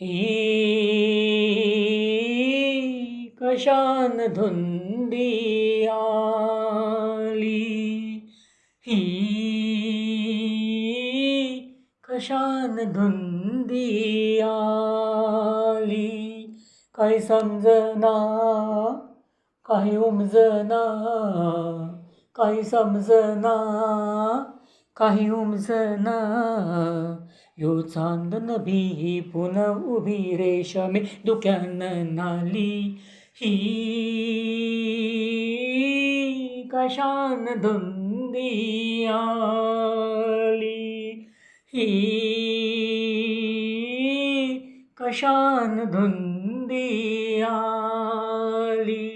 ही कशान धुंदी आली, ही कशान धुंदी आली. काही समजना, काही उमजना, काही समजना, काही उमजना. यो चांदन भी पुन्हा उभी रेशमी दुक्यान नाली. ही कशान धुंदी आली, ही कशान धुंदी आली.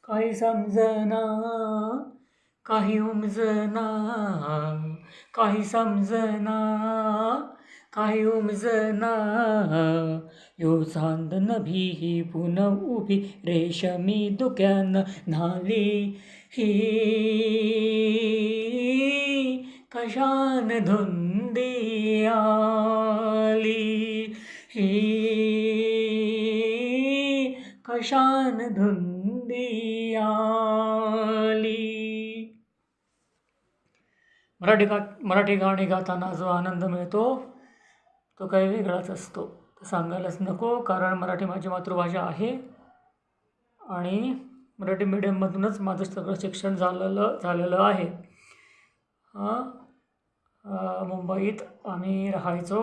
काही समजना, काही उमजना, काही समजना, काही उमजना. यो चांदन भी पुन्हा उभी रेशमी दुक्यान न्हाली. ही कशान धुंदी आली, ही कशान धुंदी आली. मराठी गाणी गाताना जो आनंद मिळतो तो काही वेगळाच असतो. सांगायलाच नको, कारण मराठी माझी मातृभाषा आहे आणि मराठी मीडियममधूनच माझं सगळं शिक्षण झालेलं आहे. मुंबईत आम्ही राहायचो,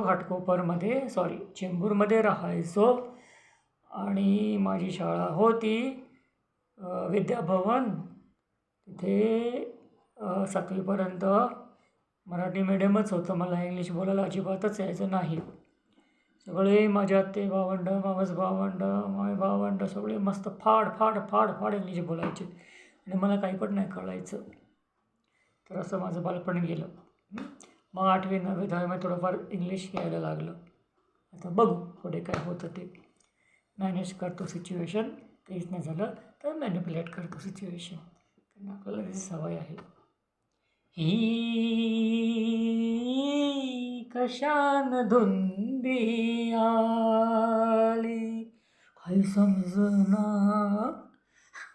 चेंबूरमध्ये राहायचो आणि माझी शाळा होती विद्याभवन. तिथे 7वीपर्यंत मराठी मीडियमच होतं. मला इंग्लिश बोलायला अजिबातच यायचं नाही. सगळे माझ्या आते भावंड, मावस भावंड, माय भावंड सगळे मस्त फाड फाड फाड फाड इंग्लिश बोलायचे आणि मला काही पण नाही कळायचं. तर असं माझं बालपण गेलं. मग 8वी 9वी 10वीमध्ये थोडंफार इंग्लिश यायला लागलं. आता बघू पुढे काय होतं ते. मॅनेज करतो सिच्युएशन. काहीच नाही झालं तर मॅनिप्युलेट करतो सिच्युएशन, कारण आपल्याला त्याची सवय आहे. ही कशान धुंदी आली, काही समजना,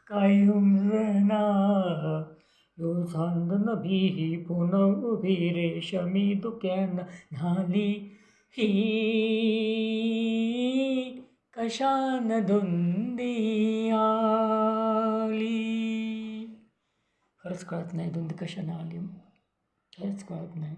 काही उमजना. यो चांदन भी पुन्हा उभी रेशमी दुक्यान न्हाली. ही कशान धुंदी आली. खरंच कळत नाही धुंदी कशानं आली, खरंच कळत नाही.